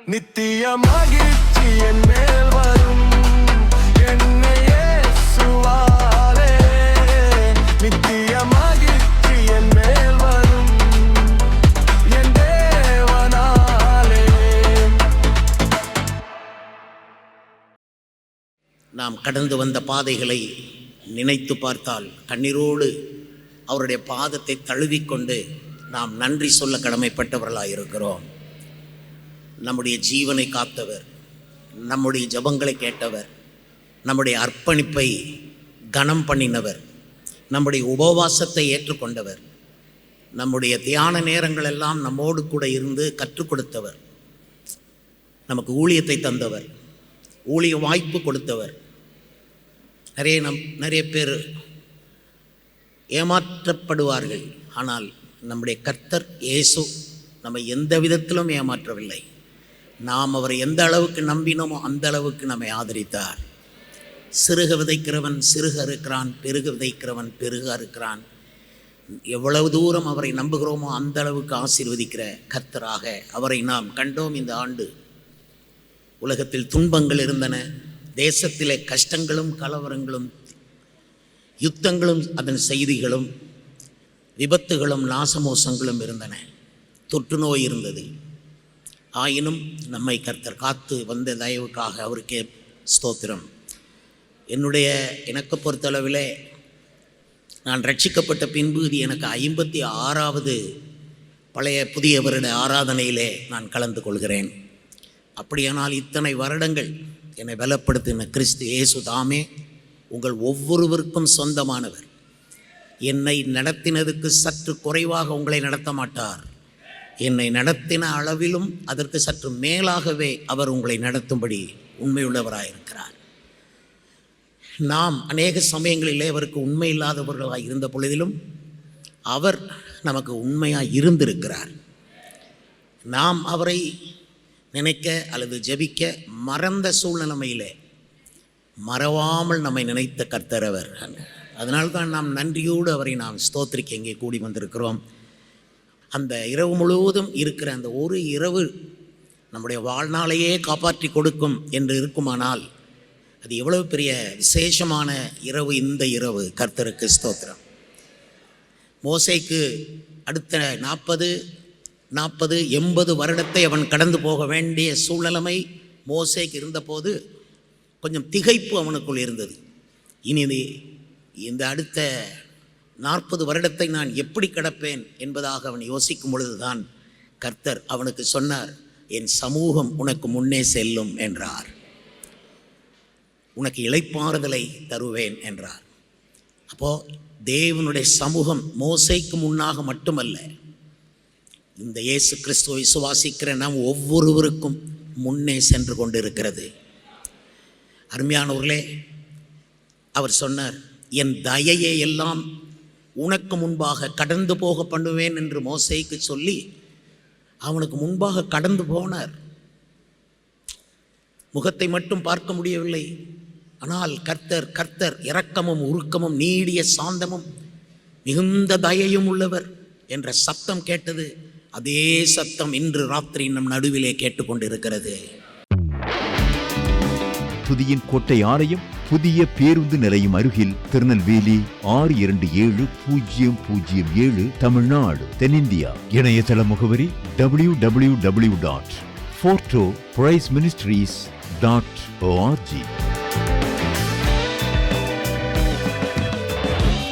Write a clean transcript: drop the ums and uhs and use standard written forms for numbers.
நித்திய மகிழ்ச்சி என் மேல் வரும், என்னை இயேசுவாலே. நித்திய மகிழ்ச்சி என் மேல் வரும், என் தேவனாலே. நாம் கடந்து வந்த பாதைகளை நினைத்து பார்த்தால் கண்ணீரோடு அவருடைய பாதத்தை தழுவிக்கொண்டு நாம் நன்றி சொல்ல கடமைப்பட்டவர்களாக இருக்கிறோம். நம்முடைய ஜீவனை காத்தவர், நம்முடைய ஜெபங்களை கேட்டவர், நம்முடைய அர்ப்பணிப்பை கனம் பண்ணினவர், நம்முடைய உபவாசத்தை ஏற்றுக்கொண்டவர், நம்முடைய தியான நேரங்கள் எல்லாம் நம்மோடு கூட இருந்து கற்றுக் கொடுத்தவர், நமக்கு ஊழியத்தை தந்தவர், ஊழிய வாய்ப்பு கொடுத்தவர். நிறைய பேர் ஏமாற்றப்படுவார்கள். ஆனால் நம்முடைய கர்த்தர் இயேசு நம்மை எந்த விதத்திலும் ஏமாற்றவில்லை. நாம் அவரை எந்த அளவுக்கு நம்பினோமோ அந்த அளவுக்கு நம்மை ஆதரித்தார். சிறுக விதைக்கிறவன் சிறுக அறுக்கிறான், பெருக விதைக்கிறவன் பெருக அறுக்கிறான். எவ்வளவு தூரம் அவரை நம்புகிறோமோ அந்த அளவுக்கு ஆசீர்வதிக்கிற கர்த்தராக அவரை நாம் கண்டோம். இந்த ஆண்டு உலகத்தில் துன்பங்கள் இருந்தன, தேசத்திலே கஷ்டங்களும் கலவரங்களும் யுத்தங்களும் அதன் செய்திகளும் விபத்துகளும் நாசமோசங்களும் இருந்தன, தொற்று நோய் இருந்தது. ஆயினும் நம்மை கர்த்தர் காத்து வந்த தயவுக்காக அவருக்கே ஸ்தோத்திரம். எனக்கு பொறுத்தளவிலே நான் ரட்சிக்கப்பட்ட பின்பு இது எனக்கு 56வது பழைய புதிய வருட ஆராதனையிலே நான் கலந்து கொள்கிறேன். அப்படியானால் இத்தனை வருடங்கள் என்னை பலப்படுத்தின கிறிஸ்து இயேசு தாமே உங்கள் ஒவ்வொருவருக்கும் சொந்தமானவர். என்னை நடத்தினதுக்கு சற்று குறைவாக உங்களை நடத்த மாட்டார். என்னை நடத்தின அளவிலும் அதற்கு சற்று மேலாகவே அவர் உங்களை நடத்தும்படி உண்மையுள்ளவராயிருக்கிறார். நாம் அநேக சமயங்களிலே அவருக்கு உண்மை இல்லாதவர்களாக இருந்த பொழுதிலும் அவர் நமக்கு உண்மையாக இருந்திருக்கிறார். நாம் அவரை நினைக்க அல்லது ஜெபிக்க மறந்த சூழ்நிலைமையிலே மறவாமல் நம்மை நினைத்த கர்த்தர் அவர். அதனால்தான் நாம் நன்றியோடு அவரை நாம் ஸ்தோத்திரிக்க இங்கே கூடி வந்திருக்கிறோம். அந்த இரவு முழுவதும் இருக்கிற அந்த ஒரு இரவு நம்முடைய வாழ்நாளையே காப்பாற்றி கொடுக்கும் என்று இருக்குமானால் அது எவ்வளவு பெரிய விசேஷமான இரவு இந்த இரவு. கர்த்தருக்கு ஸ்தோத்திரம். மோசேக்கு அடுத்த 40-80 வருடத்தை அவன் கடந்து போக வேண்டிய சூழ்நிலைமை மோசேக்கு இருந்தபோது கொஞ்சம் திகைப்பு அவனுக்குள் இருந்தது. இனி இந்த அடுத்த 40 வருடத்தை நான் எப்படி கடப்பேன் என்பதாக அவன் யோசிக்கும் பொழுதுதான் கர்த்தர் அவனுக்கு சொன்னார், என் சமூகம் உனக்கு முன்னே செல்லும் என்றார். உனக்கு இளைப்பாறுதலை தருவேன் என்றார். அப்போது தேவனுடைய சமூகம் மோசேக்கு முன்னாக மட்டுமல்ல, இந்த இயேசு கிறிஸ்துவை விசுவாசிக்கிற நாம் ஒவ்வொருவருக்கும் முன்னே சென்று கொண்டு இருக்கிறது. அருமையானவர்களே, அவர் சொன்னார், என் தயையை எல்லாம் உனக்கு முன்பாக கடந்து போக பண்ணுவேன் என்று மோசேக்கு சொல்லி அவனுக்கு முன்பாக கடந்து போனார். முகத்தை மட்டும் பார்க்க முடியவில்லை. ஆனால் கர்த்தர் இரக்கமும் உருக்கமும் நீடிய சாந்தமும் மிகுந்த தயையும் உள்ளவர் என்ற சத்தம் கேட்டது. அதே சத்தம் இன்று ராத்திரி நம் நடுவிலே கேட்டுக்கொண்டிருக்கிறது. துதியின் கோட்டை ஆலயம் புதிய பேருந்து நிலையம் அருகில், திருநெல்வேலி 620007 தமிழ்நாடு, தென்னிந்தியா. இணையதள முகவரி www.fortopriceministries.org.